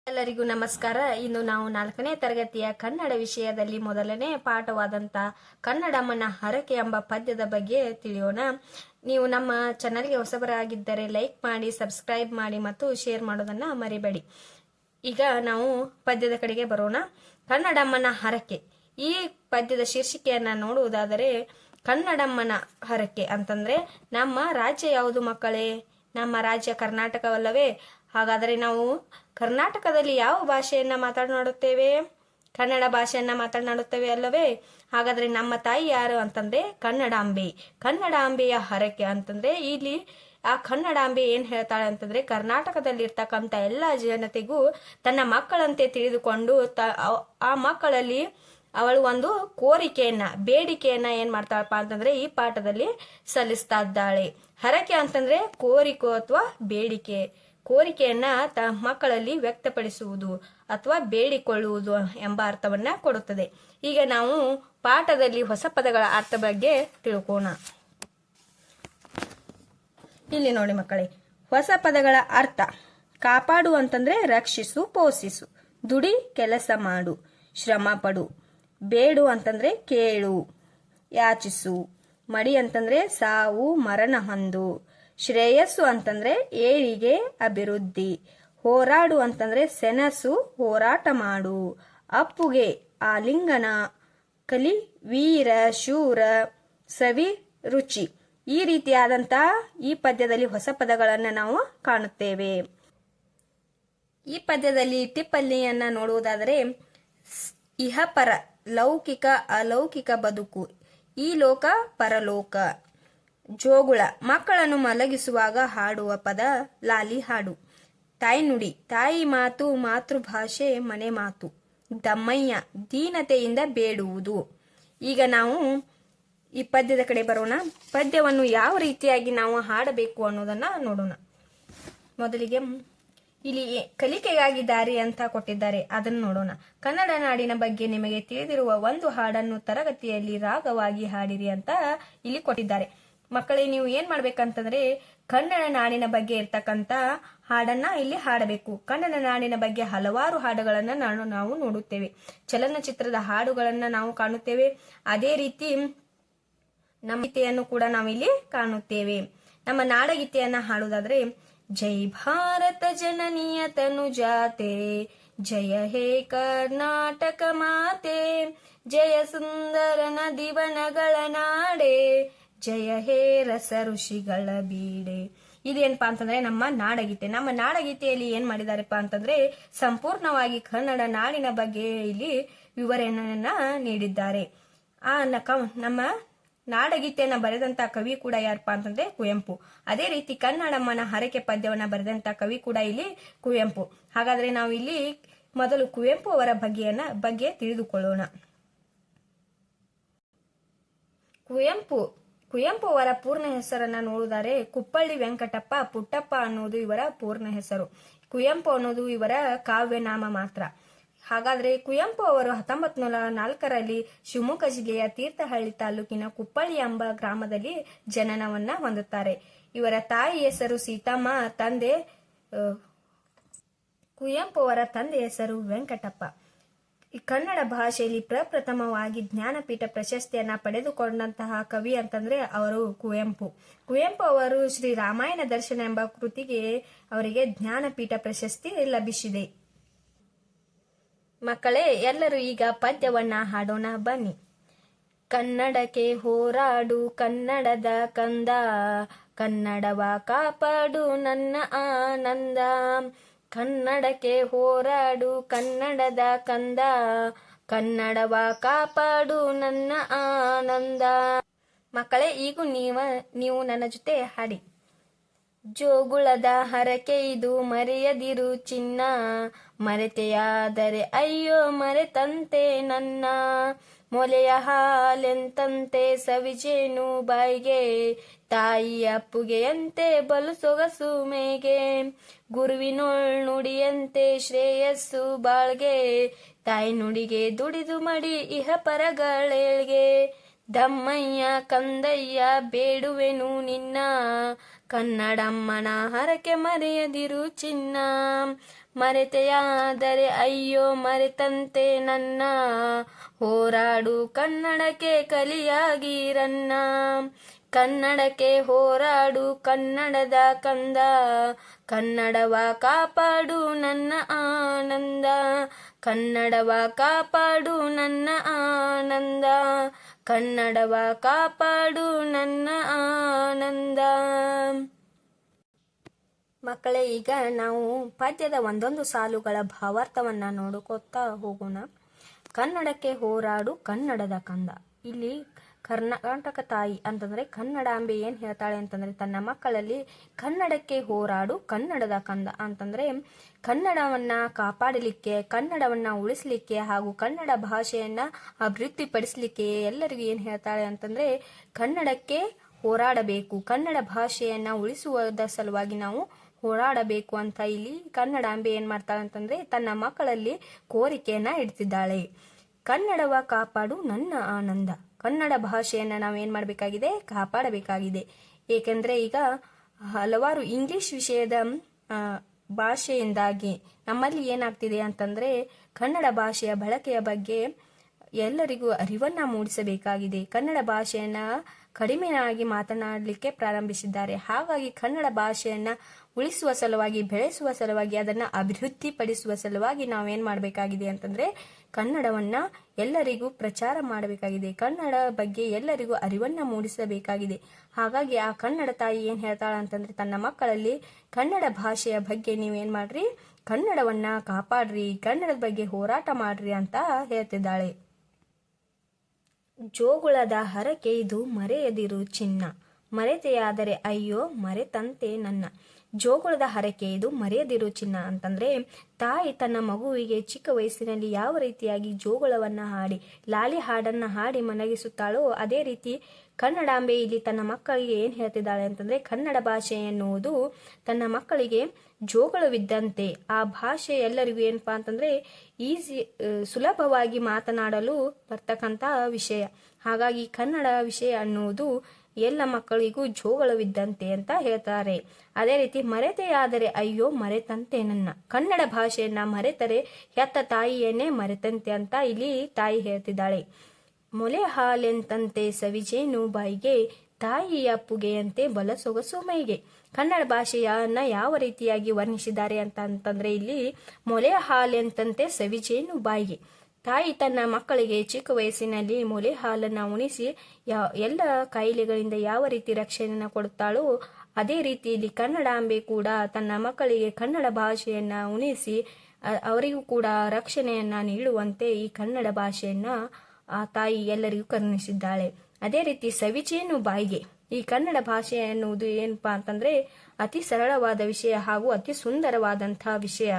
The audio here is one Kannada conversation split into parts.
ಎಲ್ಲರಿಗೂ ನಮಸ್ಕಾರ. ಇಂದು ನಾವು 4ನೇ ತರಗತಿಯ ಕನ್ನಡ ವಿಷಯದಲ್ಲಿ ಮೊದಲನೇ ಪಾಠವಾದಂತ ಕನ್ನಡಮ್ಮನ ಹರಕೆ ಎಂಬ ಪದ್ಯದ ಬಗ್ಗೆ ತಿಳಿಯೋಣ. ನೀವು ನಮ್ಮ ಚಾನಲ್ಗೆ ಹೊಸಬರಾಗಿದ್ದರೆ ಲೈಕ್ ಮಾಡಿ, ಸಬ್ಸ್ಕ್ರೈಬ್ ಮಾಡಿ ಮತ್ತು ಶೇರ್ ಮಾಡೋದನ್ನ ಮರಿಬೇಡಿ. ಈಗ ನಾವು ಪದ್ಯದ ಕಡೆಗೆ ಬರೋಣ. ಕನ್ನಡಮ್ಮನ ಹರಕೆ. ಈ ಪದ್ಯದ ಶೀರ್ಷಿಕೆಯನ್ನ ನೋಡುವುದಾದರೆ, ಕನ್ನಡಮ್ಮನ ಹರಕೆ ಅಂತಂದ್ರೆ ನಮ್ಮ ರಾಜ್ಯ ಯಾವುದು ಮಕ್ಕಳೇ? ನಮ್ಮ ರಾಜ್ಯ ಕರ್ನಾಟಕವಲ್ಲವೇ? ಹಾಗಾದರೆ ನಾವು ಕರ್ನಾಟಕದಲ್ಲಿ ಯಾವ ಭಾಷೆಯನ್ನ ಮಾತನಾಡುತ್ತೇವೆ? ಕನ್ನಡ ಭಾಷೆಯನ್ನ ಮಾತನಾಡುತ್ತೇವೆ ಅಲ್ಲವೇ? ಹಾಗಾದ್ರೆ ನಮ್ಮ ತಾಯಿ ಯಾರು ಅಂತಂದ್ರೆ ಕನ್ನಡಾಂಬೆ. ಕನ್ನಡಾಂಬೆಯ ಹರಕೆ ಅಂತಂದ್ರೆ ಇಲ್ಲಿ ಆ ಕನ್ನಡಾಂಬೆ ಏನ್ ಹೇಳ್ತಾಳೆ ಅಂತಂದ್ರೆ, ಕರ್ನಾಟಕದಲ್ಲಿ ಇರ್ತಕ್ಕಂಥ ಎಲ್ಲ ಜನತೆಗೂ ತನ್ನ ಮಕ್ಕಳಂತೆ ತಿಳಿದುಕೊಂಡು ಆ ಮಕ್ಕಳಲ್ಲಿ ಅವಳು ಒಂದು ಕೋರಿಕೆಯನ್ನ, ಬೇಡಿಕೆಯನ್ನ ಏನ್ ಮಾಡ್ತಾಳಪ್ಪ ಅಂತಂದ್ರೆ ಈ ಪಾಠದಲ್ಲಿ ಸಲ್ಲಿಸ್ತಾ ಇದ್ದಾಳೆ. ಹರಕೆ ಅಂತಂದ್ರೆ ಕೋರಿಕೆ ಅಥವಾ ಬೇಡಿಕೆ. ಕೋರಿಕೆಯನ್ನ ಮಕ್ಕಳಲ್ಲಿ ವ್ಯಕ್ತಪಡಿಸುವುದು ಅಥವಾ ಬೇಡಿಕೊಳ್ಳುವುದು ಎಂಬ ಅರ್ಥವನ್ನ ಕೊಡುತ್ತದೆ. ಈಗ ನಾವು ಪಾಠದಲ್ಲಿ ಹೊಸ ಪದಗಳ ಅರ್ಥ ಬಗ್ಗೆ ತಿಳ್ಕೋಣ. ಇಲ್ಲಿ ನೋಡಿ ಮಕ್ಕಳೇ, ಹೊಸ ಪದಗಳ ಅರ್ಥ. ಕಾಪಾಡು ಅಂತಂದ್ರೆ ರಕ್ಷಿಸು, ಪೋಷಿಸು. ದುಡಿ, ಕೆಲಸ ಮಾಡು, ಶ್ರಮ ಪಡು. ಬೇಡು ಅಂತಂದ್ರೆ ಕೇಳು, ಯಾಚಿಸು. ಮಡಿ ಅಂತಂದ್ರೆ ಸಾವು, ಮರಣ ಹೊಂದು. ಶ್ರೇಯಸ್ಸು ಅಂತಂದ್ರೆ ಏಳಿಗೆ, ಅಭಿವೃದ್ಧಿ. ಹೋರಾಡು ಅಂತಂದ್ರೆ ಸೆಣಸು, ಹೋರಾಟ ಮಾಡು. ಅಪ್ಪುಗೆ ಆಲಿಂಗನ. ಕಲಿ, ವೀರ, ಶೂರ, ಸವಿ, ರುಚಿ. ಈ ರೀತಿಯಾದಂತ ಈ ಪದ್ಯದಲ್ಲಿ ಹೊಸ ಪದಗಳನ್ನ ನಾವು ಕಾಣುತ್ತೇವೆ. ಈ ಪದ್ಯದಲ್ಲಿ ಟಿಪ್ಪಣಿಯನ್ನ ನೋಡುವುದಾದರೆ, ಇಹಪರ, ಲೌಕಿಕ ಅಲೌಕಿಕ ಬದುಕು. ಈ ಲೋಕ ಪರಲೋಕ. ಜೋಗುಳ, ಮಕ್ಕಳನ್ನು ಮಲಗಿಸುವಾಗ ಹಾಡುವ ಪದ ಲಾಲಿ ಹಾಡು. ತಾಯ್ನುಡಿ, ತಾಯಿ ಮಾತು, ಮಾತೃಭಾಷೆ, ಮನೆ ಮಾತು. ದಮ್ಮಯ್ಯ, ದೀನತೆಯಿಂದ ಬೇಡುವುದು. ಈಗ ನಾವು ಈ ಪದ್ಯದ ಕಡೆ ಬರೋಣ. ಪದ್ಯವನ್ನು ಯಾವ ರೀತಿಯಾಗಿ ನಾವು ಹಾಡಬೇಕು ಅನ್ನೋದನ್ನ ನೋಡೋಣ. ಮೊದಲಿಗೆ ಇಲ್ಲಿ ಕಲಿಕೆಗಾಗಿ ದಾರಿ ಅಂತ ಕೊಟ್ಟಿದ್ದಾರೆ, ಅದನ್ನು ನೋಡೋಣ. ಕನ್ನಡ ನಾಡಿನ ಬಗ್ಗೆ ನಿಮಗೆ ತಿಳಿದಿರುವ ಒಂದು ಹಾಡನ್ನು ತರಗತಿಯಲ್ಲಿ ರಾಗವಾಗಿ ಹಾಡಿರಿ ಅಂತ ಇಲ್ಲಿ ಕೊಟ್ಟಿದ್ದಾರೆ. ಮಕ್ಕಳೇ, ನೀವು ಏನ್ ಮಾಡ್ಬೇಕಂತಂದ್ರೆ ಕನ್ನಡ ನಾಡಿನ ಬಗ್ಗೆ ಇರ್ತಕ್ಕಂತ ಹಾಡನ್ನ ಇಲ್ಲಿ ಹಾಡಬೇಕು. ಕನ್ನಡ ನಾಡಿನ ಬಗ್ಗೆ ಹಲವಾರು ಹಾಡುಗಳನ್ನ ನಾವು ನೋಡುತ್ತೇವೆ. ಚಲನಚಿತ್ರದ ಹಾಡುಗಳನ್ನ ನಾವು ಕಾಣುತ್ತೇವೆ. ಅದೇ ರೀತಿ ನಮ್ಮ ಗೀತೆಯನ್ನು ಕೂಡ ನಾವಿಲ್ಲಿ ಕಾಣುತ್ತೇವೆ. ನಮ್ಮ ನಾಡಗೀತೆಯನ್ನ ಹಾಡುವುದಾದ್ರೆ, ಜೈ ಭಾರತ ಜನನಿಯ ತನುಜಾತೆ, ಜಯ ಹೇ ಕರ್ನಾಟಕ ಮಾತೆ, ಜಯ ಸುಂದರ ನದಿವನಗಳ ನಾಡೆ, ಜಯ ಹೇ ರಸ ಋಷಿಗಳ ಬೀಡೆ. ಇದೇನಪ್ಪಾ ಅಂತಂದ್ರೆ ನಮ್ಮ ನಾಡಗೀತೆ. ನಮ್ಮ ನಾಡಗೀತೆಯಲ್ಲಿ ಏನ್ ಮಾಡಿದಾರಪ್ಪ ಅಂತಂದ್ರೆ ಸಂಪೂರ್ಣವಾಗಿ ಕನ್ನಡ ನಾಡಿನ ಬಗ್ಗೆ ಇಲ್ಲಿ ವಿವರಣೆಯನ್ನ ನೀಡಿದ್ದಾರೆ. ನಮ್ಮ ನಾಡಗೀತೆಯನ್ನ ಬರೆದಂತ ಕವಿ ಕೂಡ ಯಾರಪ್ಪ ಅಂತಂದ್ರೆ ಕುವೆಂಪು. ಅದೇ ರೀತಿ ಕನ್ನಡಮ್ಮನ ಹರಕೆ ಪದ್ಯವನ್ನ ಬರೆದಂತ ಕವಿ ಕೂಡ ಇಲ್ಲಿ ಕುವೆಂಪು. ಹಾಗಾದ್ರೆ ನಾವು ಇಲ್ಲಿ ಮೊದಲು ಕುವೆಂಪು ಅವರ ಬಗ್ಗೆ ತಿಳಿದುಕೊಳ್ಳೋಣ. ಕುವೆಂಪು ಅವರ ಪೂರ್ಣ ಹೆಸರನ್ನ ನೋಡಿದರೆ ಕುಪ್ಪಳ್ಳಿ ವೆಂಕಟಪ್ಪ ಪುಟ್ಟಪ್ಪ ಅನ್ನೋದು ಇವರ ಪೂರ್ಣ ಹೆಸರು. ಕುವೆಂಪು ಅನ್ನೋದು ಇವರ ಕಾವ್ಯನಾಮ ಮಾತ್ರ. ಹಾಗಾದ್ರೆ ಕುವೆಂಪು ಅವರು 1904ರಲ್ಲಿ ಶಿವಮೊಗ್ಗ ಜಿಲ್ಲೆಯ ತೀರ್ಥಹಳ್ಳಿ ತಾಲೂಕಿನ ಕುಪ್ಪಳ್ಳಿ ಎಂಬ ಗ್ರಾಮದಲ್ಲಿ ಜನನವನ್ನ ಹೊಂದುತ್ತಾರೆ. ಇವರ ತಾಯಿ ಹೆಸರು ಸೀತಮ್ಮ, ಕುವೆಂಪು ಅವರ ತಂದೆ ಹೆಸರು ವೆಂಕಟಪ್ಪ. ಈ ಕನ್ನಡ ಭಾಷೆಯಲ್ಲಿ ಪ್ರಪ್ರಥಮವಾಗಿ ಜ್ಞಾನಪೀಠ ಪ್ರಶಸ್ತಿಯನ್ನ ಪಡೆದುಕೊಂಡಂತಹ ಕವಿ ಅಂತಂದ್ರೆ ಅವರು ಕುವೆಂಪು. ಕುವೆಂಪು ಅವರು ಶ್ರೀ ರಾಮಾಯಣ ದರ್ಶನ ಎಂಬ ಕೃತಿಗೆ ಅವರಿಗೆ ಜ್ಞಾನಪೀಠ ಪ್ರಶಸ್ತಿ ಲಭಿಸಿದೆ. ಮಕ್ಕಳೇ, ಎಲ್ಲರೂ ಈಗ ಪದ್ಯವನ್ನ ಹಾಡೋಣ ಬನ್ನಿ. ಕನ್ನಡಕ್ಕೆ ಹೋರಾಡು ಕನ್ನಡದ ಕಂದ, ಕನ್ನಡವ ಕಾಪಾಡು ನನ್ನ ಆನಂದ. ಕನ್ನಡಕ್ಕೆ ಹೋರಾಡು ಕನ್ನಡದ ಕಂದ, ಕನ್ನಡವ ಕಾಪಾಡು ನನ್ನ ಆನಂದ. ಮಕ್ಕಳೇ, ಈಗ ನೀವು ನನ್ನ ಜೊತೆ ಹಾಡಿ. ಜೋಗುಳದ ಹರಕೆ ಇದು ಮರೆಯದಿರು ಚಿನ್ನ, ಮರೆತೆಯಾದರೆ ಅಯ್ಯೋ ಮರೆತಂತೆ ನನ್ನ. ಮೊಲೆಯ ಹಾಲೆಂತಂತೆ ಸವಿಜೇನು ಬಾಯಿಗೆ, ತಾಯಿ ಅಪ್ಪುಗೆಯಂತೆ ಬಲು ಸೊಗಸು ಮೇಗೆ. ಗುರುವಿನೊಳ್ ನುಡಿಯಂತೆ ಶ್ರೇಯಸ್ಸು ಬಾಳ್ಗೆ, ತಾಯಿ ನುಡಿಗೆ ದುಡಿದು ಮಡಿ ಇಹ ಪರಗಳೇಳ್ಗೆ. ದಮ್ಮಯ್ಯ ಕಂದಯ್ಯ ಬೇಡುವೆನು ನಿನ್ನ, ಕನ್ನಡಮ್ಮನ ಹರಕೆ ಮರೆಯದಿರು ಚಿನ್ನ. ಮರೆತೆಯಾದರೆ ಅಯ್ಯೋ ಮರೆತಂತೆ ನನ್ನ, ಹೋರಾಡು ಕನ್ನಡಕ್ಕೆ ಕಲಿಯಾಗಿರನ್ನ. ಕನ್ನಡಕ್ಕೆ ಹೋರಾಡು ಕನ್ನಡದ ಕಂದ, ಕನ್ನಡವ ಕಾಪಾಡು ನನ್ನ ಆನಂದ. ಕನ್ನಡವ ಕಾಪಾಡು ನನ್ನ ಆನಂದ, ಕನ್ನಡವ ಕಾಪಾಡು ನನ್ನ ಆನಂದ. ಮಕ್ಕಳೇ, ಈಗ ನಾವು ಪದ್ಯದ ಒಂದೊಂದು ಸಾಲುಗಳ ಭಾವಾರ್ಥವನ್ನ ನೋಡ್ಕೋತಾ ಹೋಗೋಣ. ಕನ್ನಡಕ್ಕೆ ಹೋರಾಡು ಕನ್ನಡದ ಕಂದ. ಇಲ್ಲಿ ಕರ್ನಾಟಕ ತಾಯಿ ಅಂತಂದ್ರೆ ಕನ್ನಡಾಂಬೆ ಏನ್ ಹೇಳ್ತಾಳೆ ಅಂತಂದ್ರೆ ತನ್ನ ಮಕ್ಕಳಲ್ಲಿ ಕನ್ನಡಕ್ಕೆ ಹೋರಾಡು ಕನ್ನಡದ ಕಂದ ಅಂತಂದ್ರೆ ಕನ್ನಡವನ್ನ ಕಾಪಾಡಲಿಕ್ಕೆ, ಕನ್ನಡವನ್ನ ಉಳಿಸ್ಲಿಕ್ಕೆ ಹಾಗೂ ಕನ್ನಡ ಭಾಷೆಯನ್ನ ಅಭಿವೃದ್ಧಿಪಡಿಸಲಿಕ್ಕೆ ಎಲ್ಲರಿಗೂ ಏನ್ ಹೇಳ್ತಾಳೆ ಅಂತಂದ್ರೆ ಕನ್ನಡಕ್ಕೆ ಹೋರಾಡಬೇಕು, ಕನ್ನಡ ಭಾಷೆಯನ್ನ ಉಳಿಸುವುದ ಸಲುವಾಗಿ ನಾವು ಹೋರಾಡಬೇಕು ಅಂತ ಇಲ್ಲಿ ಕನ್ನಡಾಂಬೆ ಏನ್ ಮಾಡ್ತಾಳೆ ಅಂತಂದ್ರೆ ತನ್ನ ಮಕ್ಕಳಲ್ಲಿ ಕೋರಿಕೆಯನ್ನ ಇಡ್ತಿದ್ದಾಳೆ. ಕನ್ನಡವ ಕಾಪಾಡು ನನ್ನ ಆನಂದ. ಕನ್ನಡ ಭಾಷೆಯನ್ನ ನಾವೇನ್ ಮಾಡಬೇಕಾಗಿದೆ, ಕಾಪಾಡಬೇಕಾಗಿದೆ. ಏಕೆಂದ್ರೆ ಈಗ ಹಲವಾರು ಇಂಗ್ಲಿಷ್ ವಿಷಯದ ಭಾಷೆಯಿಂದಾಗಿ ನಮ್ಮಲ್ಲಿ ಏನಾಗ್ತಿದೆ ಅಂತಂದ್ರೆ ಕನ್ನಡ ಭಾಷೆಯ ಬಳಕೆಯ ಬಗ್ಗೆ ಎಲ್ಲರಿಗೂ ಅರಿವನ್ನ ಮೂಡಿಸಬೇಕಾಗಿದೆ. ಕನ್ನಡ ಭಾಷೆಯನ್ನ ಕಡಿಮೆಯಾಗಿ ಮಾತನಾಡಲಿಕ್ಕೆ ಪ್ರಾರಂಭಿಸಿದ್ದಾರೆ. ಹಾಗಾಗಿ ಕನ್ನಡ ಭಾಷೆಯನ್ನ ಉಳಿಸುವ ಸಲುವಾಗಿ, ಬೆಳೆಸುವ ಸಲುವಾಗಿ, ಅದನ್ನ ಅಭಿವೃದ್ಧಿಪಡಿಸುವ ಸಲುವಾಗಿ ನಾವೇನ್ ಮಾಡಬೇಕಾಗಿದೆ ಅಂತಂದ್ರೆ ಕನ್ನಡವನ್ನ ಎಲ್ಲರಿಗೂ ಪ್ರಚಾರ ಮಾಡಬೇಕಾಗಿದೆ. ಕನ್ನಡ ಬಗ್ಗೆ ಎಲ್ಲರಿಗೂ ಅರಿವನ್ನ ಮೂಡಿಸಬೇಕಾಗಿದೆ. ಹಾಗಾಗಿ ಆ ಕನ್ನಡ ತಾಯಿ ಏನ್ ಹೇಳ್ತಾಳ ಅಂತಂದ್ರೆ ತನ್ನ ಮಕ್ಕಳಲ್ಲಿ ಕನ್ನಡ ಭಾಷೆಯ ಬಗ್ಗೆ ನೀವೇನ್ ಮಾಡ್ರಿ, ಕನ್ನಡವನ್ನ ಕಾಪಾಡ್ರಿ, ಕನ್ನಡದ ಬಗ್ಗೆ ಹೋರಾಟ ಮಾಡ್ರಿ ಅಂತ ಹೇಳ್ತಿದ್ದಾಳೆ. ಜೋಗುಳದ ಹರಕೆ ಇದು ಮರೆಯದಿರು ಚಿನ್ನ, ಮರೆತೆಯಾದರೆ ಅಯ್ಯೋ ಮರೆತಂತೆ ನನ್ನ. ಜೋಗುಳದ ಹರಕೆ ಇದು ಮರೆಯದಿರು ಚಿನ್ನ ಅಂತಂದ್ರೆ ತಾಯಿ ತನ್ನ ಮಗುವಿಗೆ ಚಿಕ್ಕ ವಯಸ್ಸಿನಲ್ಲಿ ಯಾವ ರೀತಿಯಾಗಿ ಜೋಗುಳವನ್ನ ಹಾಡಿ, ಲಾಲಿ ಹಾಡನ್ನ ಹಾಡಿ ಮನಗಿಸುತ್ತಾಳೋ ಅದೇ ರೀತಿ ಕನ್ನಡಾಂಬೆ ಇಲ್ಲಿ ತನ್ನ ಮಕ್ಕಳಿಗೆ ಏನ್ ಹೇಳ್ತಿದ್ದಾಳೆ ಅಂತಂದ್ರೆ ಕನ್ನಡ ಭಾಷೆ ಎನ್ನುವುದು ತನ್ನ ಮಕ್ಕಳಿಗೆ ಜೋಗುಳವಿದ್ದಂತೆ. ಆ ಭಾಷೆ ಎಲ್ಲರಿಗೂ ಏನಪ್ಪಾ ಅಂತಂದ್ರೆ ಸುಲಭವಾಗಿ ಮಾತನಾಡಲು ಬರ್ತಕ್ಕಂತ ವಿಷಯ. ಹಾಗಾಗಿ ಕನ್ನಡ ವಿಷಯ ಅನ್ನುವುದು ಎಲ್ಲ ಮಕ್ಕಳಿಗೂ ಜೋಗುಳವಿದ್ದಂತೆ ಅಂತ ಹೇಳ್ತಾರೆ. ಅದೇ ರೀತಿ ಮರೆತೆಯಾದರೆ ಅಯ್ಯೋ ಮರೆತಂತೆ ನನ್ನ. ಕನ್ನಡ ಭಾಷೆಯನ್ನ ಮರೆತರೆ ಹೆತ್ತ ತಾಯಿಯನ್ನೇ ಮರೆತಂತೆ ಅಂತ ಇಲ್ಲಿ ತಾಯಿ ಹೇಳ್ತಿದ್ದಾಳೆ. ಮೊಲೆ ಹಾಲೆಂತಂತೆ ಸವಿಜೇನು ಬಾಯಿಗೆ, ತಾಯಿಯ ಅಪ್ಪುಗೆಯಂತೆ ಬಲ ಸೊಗಸು ಮೈಗೆ. ಕನ್ನಡ ಭಾಷೆಯನ್ನ ಯಾವ ರೀತಿಯಾಗಿ ವರ್ಣಿಸಿದ್ದಾರೆ ಅಂತಂದ್ರೆ ಇಲ್ಲಿ ಮೊಲೆ ಹಾಲೆಂತಂತೆ ಸವಿಜೇನು ಬಾಯಿಗೆ. ತಾಯಿ ತನ್ನ ಮಕ್ಕಳಿಗೆ ಚಿಕ್ಕ ವಯಸ್ಸಿನಲ್ಲಿ ಮೊಲೆ ಹಾಲನ್ನ ಉಣಿಸಿ ಎಲ್ಲ ಕಾಯಿಲೆಗಳಿಂದ ಯಾವ ರೀತಿ ರಕ್ಷಣೆಯನ್ನ ಕೊಡುತ್ತಾಳೋ ಅದೇ ರೀತಿ ಇಲ್ಲಿ ಕನ್ನಡಾಂಬೆ ಕೂಡ ತನ್ನ ಮಕ್ಕಳಿಗೆ ಕನ್ನಡ ಭಾಷೆಯನ್ನ ಉಣಿಸಿ ಅವರಿಗೂ ಕೂಡ ರಕ್ಷಣೆಯನ್ನ ನೀಡುವಂತೆ ಈ ಕನ್ನಡ ಭಾಷೆಯನ್ನ ಆ ತಾಯಿ ಎಲ್ಲರಿಗೂ ಕರುಣಿಸಿದ್ದಾಳೆ. ಅದೇ ರೀತಿ ಸವಿಜೇನು ಬಾಯಿಗೆ. ಈ ಕನ್ನಡ ಭಾಷೆ ಎನ್ನುವುದು ಏನಪ್ಪಾ ಅಂತಂದ್ರೆ ಅತಿ ಸರಳವಾದ ವಿಷಯ ಹಾಗೂ ಅತಿ ಸುಂದರವಾದಂತಹ ವಿಷಯ.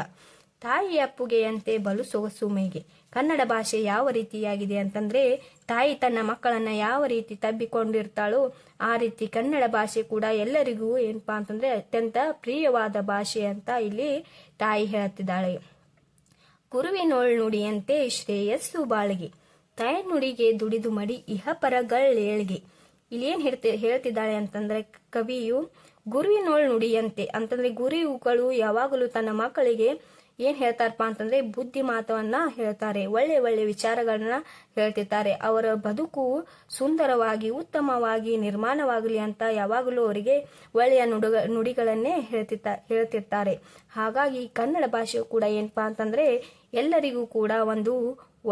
ತಾಯಿಯ ಅಪ್ಪುಗೆಯಂತೆ ಬಲು ಸೊಗಸು ಮೈಗೆ. ಕನ್ನಡ ಭಾಷೆ ಯಾವ ರೀತಿಯಾಗಿದೆ ಅಂತಂದ್ರೆ ತಾಯಿ ತನ್ನ ಮಕ್ಕಳನ್ನ ಯಾವ ರೀತಿ ತಬ್ಬಿಕೊಂಡಿರ್ತಾಳೋ ಆ ರೀತಿ ಕನ್ನಡ ಭಾಷೆ ಕೂಡ ಎಲ್ಲರಿಗೂ ಏನಪ್ಪಾ ಅಂತಂದ್ರೆ ಅತ್ಯಂತ ಪ್ರಿಯವಾದ ಭಾಷೆ ಅಂತ ಇಲ್ಲಿ ತಾಯಿ ಹೇಳ್ತಿದ್ದಾಳೆ. ಗುರುವಿನೋಳ್ ನುಡಿಯಂತೆ ಶ್ರೇಯಸ್ಸು ಬಾಳಿಗೆ, ತಾಯಿ ನುಡಿಗೆ ದುಡಿದು ಮಡಿ ಇಹಪರಗಳೇಳ್ಗೆ. ಇಲ್ಲಿ ಏನ್ ಹೇಳ್ತಿದ್ದಾಳೆ ಅಂತಂದ್ರೆ ಕವಿಯು ಗುರುವಿನೋಳ್ ನುಡಿಯಂತೆ ಅಂತಂದ್ರೆ ಗುರುಗಳು ಯಾವಾಗಲೂ ತನ್ನ ಮಕ್ಕಳಿಗೆ ಏನ್ ಹೇಳ್ತಾರಪ್ಪ ಅಂತಂದ್ರೆ ಬುದ್ಧಿ ಮಾತವನ್ನ ಹೇಳ್ತಾರೆ, ಒಳ್ಳೆ ಒಳ್ಳೆ ವಿಚಾರಗಳನ್ನ ಹೇಳ್ತಿರ್ತಾರೆ. ಅವರ ಬದುಕು ಸುಂದರವಾಗಿ ಉತ್ತಮವಾಗಿ ನಿರ್ಮಾಣವಾಗಲಿ ಅಂತ ಯಾವಾಗಲೂ ಅವರಿಗೆ ಒಳ್ಳೆಯ ನುಡಿಗಳನ್ನೇ ಹೇಳ್ತಿರ್ತಾರೆ. ಹಾಗಾಗಿ ಕನ್ನಡ ಭಾಷೆಯು ಕೂಡ ಏನಪ್ಪಾ ಅಂತಂದ್ರೆ ಎಲ್ಲರಿಗೂ ಕೂಡ ಒಂದು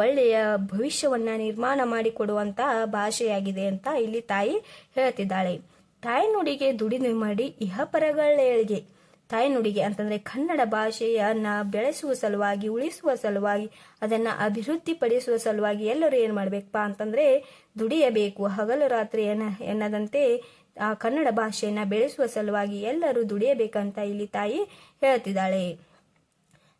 ಒಳ್ಳೆಯ ಭವಿಷ್ಯವನ್ನ ನಿರ್ಮಾಣ ಮಾಡಿಕೊಡುವಂತ ಭಾಷೆಯಾಗಿದೆ ಅಂತ ಇಲ್ಲಿ ತಾಯಿ ಹೇಳ್ತಿದ್ದಾಳೆ. ತಾಯಿ ನುಡಿಗೆ ದುಡಿದು ಮಾಡಿ ಇಹಪರಗಳೇಳ್ಗೆ. ತಾಯಿ ನುಡಿಗೆ ಅಂತಂದ್ರೆ ಕನ್ನಡ ಭಾಷೆಯನ್ನ ಬೆಳೆಸುವ ಸಲುವಾಗಿ, ಉಳಿಸುವ ಸಲುವಾಗಿ, ಅದನ್ನ ಅಭಿವೃದ್ಧಿಪಡಿಸುವ ಸಲುವಾಗಿ ಎಲ್ಲರೂ ಏನ್ ಮಾಡ್ಬೇಕಪ್ಪ ಅಂತಂದ್ರೆ ದುಡಿಯಬೇಕು. ಹಗಲು ರಾತ್ರಿ ಎನ್ನದಂತೆ ಆ ಕನ್ನಡ ಭಾಷೆಯನ್ನ ಬೆಳೆಸುವ ಸಲುವಾಗಿ ಎಲ್ಲರೂ ದುಡಿಯಬೇಕಂತ ಇಲ್ಲಿ ತಾಯಿ ಹೇಳ್ತಿದ್ದಾಳೆ.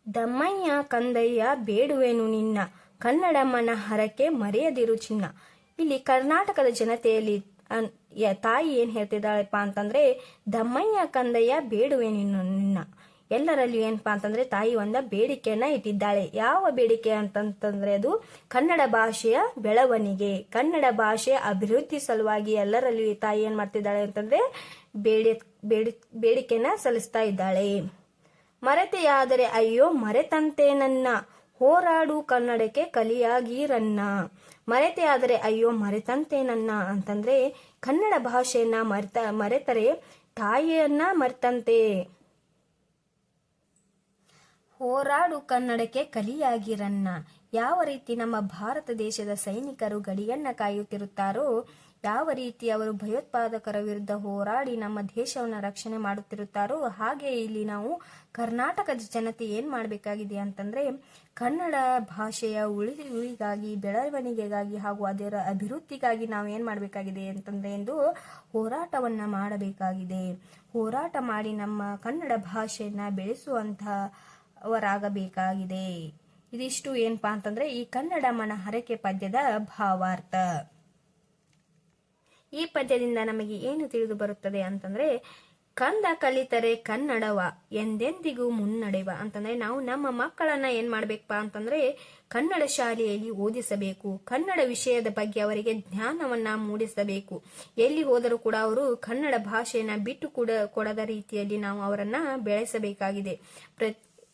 ದಮ್ಮಯ್ಯ ಕಂದಯ್ಯ ಬೇಡುವೆನು ನಿನ್ನ, ಕನ್ನಡಮ್ಮನ ಹರಕೆ ಮರೆಯದಿರು ಚಿನ್ನ. ಇಲ್ಲಿ ಕರ್ನಾಟಕದ ಜನತೆಯಲ್ಲಿ ತಾಯಿ ಏನ್ ಹೇಳ್ತಿದ್ದಾಳಪ್ಪ ಅಂತಂದ್ರೆ ದಮ್ಮಯ್ಯ ಕಂದಯ್ಯ ಬೇಡುವೆ ನಿನ್ನ. ಎಲ್ಲರಲ್ಲಿಯೂ ಏನಪ್ಪಾ ಅಂತಂದ್ರೆ ತಾಯಿ ಒಂದ ಬೇಡಿಕೆಯನ್ನ ಇಟ್ಟಿದ್ದಾಳೆ. ಯಾವ ಬೇಡಿಕೆ ಅಂತಂತಂದ್ರೆ ಅದು ಕನ್ನಡ ಭಾಷೆಯ ಬೆಳವಣಿಗೆ, ಕನ್ನಡ ಭಾಷೆಯ ಅಭಿವೃದ್ಧಿ ಸಲುವಾಗಿ ಎಲ್ಲರಲ್ಲಿಯೂ ತಾಯಿ ಏನ್ ಮಾಡ್ತಿದ್ದಾಳೆ ಅಂತಂದ್ರೆ ಬೇಡಿಕೆಯನ್ನ ಸಲ್ಲಿಸ್ತಾ ಇದ್ದಾಳೆ. ಮರೆತೆಯಾದರೆ ಅಯ್ಯೋ ಮರೆತಂತೆ ನನ್ನ, ಹೋರಾಡು ಕನ್ನಡಕ್ಕೆ ಕಲಿಯಾಗಿರನ್ನ. ಮರೆತೆಯಾದರೆ ಅಯ್ಯೋ ಮರೆತಂತೆ ನನ್ನ ಅಂತಂದ್ರೆ ಕನ್ನಡ ಭಾಷೆಯನ್ನ ಮರೆತರೆ ತಾಯಿಯನ್ನ ಮರೆತಂತೆ. ಹೋರಾಡು ಕನ್ನಡಕ್ಕೆ ಕಲಿಯಾಗಿರನ್ನ. ಯಾವ ರೀತಿ ನಮ್ಮ ಭಾರತ ದೇಶದ ಸೈನಿಕರು ಗಡಿಯನ್ನ ಕಾಯುತ್ತಿರುತ್ತಾರೋ, ಯಾವ ರೀತಿ ಅವರು ಭಯೋತ್ಪಾದಕರ ವಿರುದ್ಧ ಹೋರಾಡಿ ನಮ್ಮ ದೇಶವನ್ನ ರಕ್ಷಣೆ ಮಾಡುತ್ತಿರುತ್ತಾರೋ, ಹಾಗೆ ಇಲ್ಲಿ ನಾವು ಕರ್ನಾಟಕದ ಜನತೆ ಏನ್ ಮಾಡಬೇಕಾಗಿದೆ ಅಂತಂದ್ರೆ ಕನ್ನಡ ಭಾಷೆಯ ಉಳಿಗಾಗಿ, ಬೆಳವಣಿಗೆಗಾಗಿ ಹಾಗೂ ಅದರ ಅಭಿವೃದ್ಧಿಗಾಗಿ ನಾವು ಏನ್ ಮಾಡಬೇಕಾಗಿದೆ ಅಂತಂದ್ರೆ ಎಂದು ಹೋರಾಟವನ್ನ ಮಾಡಬೇಕಾಗಿದೆ. ಹೋರಾಟ ಮಾಡಿ ನಮ್ಮ ಕನ್ನಡ ಭಾಷೆಯನ್ನ ಬೆಳೆಸುವಂತಹವರಾಗಬೇಕಾಗಿದೆ. ಇದಿಷ್ಟು ಏನಪ್ಪಾ ಅಂತಂದ್ರೆ ಈ ಕನ್ನಡ ಮನ ಹರಕೆ ಪದ್ಯದ ಭಾವಾರ್ಥ. ಈ ಪದ್ಯದಿಂದ ನಮಗೆ ಏನು ತಿಳಿದು ಬರುತ್ತದೆ ಅಂತಂದ್ರೆ ಕಂದ ಕಲಿತರೆ ಕನ್ನಡವ ಎಂದೆಂದಿಗೂ ಮುನ್ನಡೆವ ಅಂತಂದ್ರೆ ನಾವು ನಮ್ಮ ಮಕ್ಕಳನ್ನ ಏನ್ ಮಾಡ್ಬೇಕಪ್ಪ ಅಂತಂದ್ರೆ ಕನ್ನಡ ಶಾಲೆಯಲ್ಲಿ ಓದಿಸಬೇಕು. ಕನ್ನಡ ವಿಷಯದ ಬಗ್ಗೆ ಅವರಿಗೆ ಜ್ಞಾನವನ್ನ ಮೂಡಿಸಬೇಕು. ಎಲ್ಲಿ ಹೋದರೂ ಕೂಡ ಅವರು ಕನ್ನಡ ಭಾಷೆಯನ್ನ ಬಿಟ್ಟು ಕೊಡದ ರೀತಿಯಲ್ಲಿ ನಾವು ಅವರನ್ನ ಬೆಳೆಸಬೇಕಾಗಿದೆ.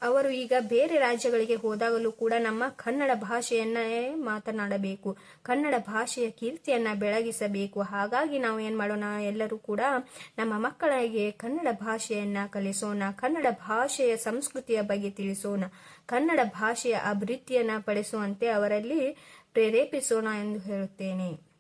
ಅವರು ಈಗ ಬೇರೆ ರಾಜ್ಯಗಳಿಗೆ ಹೋದಾಗಲೂ ಕೂಡ ನಮ್ಮ ಕನ್ನಡ ಭಾಷೆಯನ್ನೇ ಮಾತನಾಡಬೇಕು, ಕನ್ನಡ ಭಾಷೆಯ ಕೀರ್ತಿಯನ್ನ ಬೆಳಗಿಸಬೇಕು. ಹಾಗಾಗಿ ನಾವು ಏನ್ ಮಾಡೋಣ, ಎಲ್ಲರೂ ಕೂಡ ನಮ್ಮ ಮಕ್ಕಳಿಗೆ ಕನ್ನಡ ಭಾಷೆಯನ್ನ ಕಲಿಸೋಣ, ಕನ್ನಡ ಭಾಷೆಯ ಸಂಸ್ಕೃತಿಯ ಬಗ್ಗೆ ತಿಳಿಸೋಣ, ಕನ್ನಡ ಭಾಷೆಯ ಅಭಿವೃದ್ಧಿಯನ್ನ ಪಡಿಸುವಂತೆ ಅವರಲ್ಲಿ ಪ್ರೇರೇಪಿಸೋಣ ಎಂದು ಹೇಳುತ್ತೇನೆ.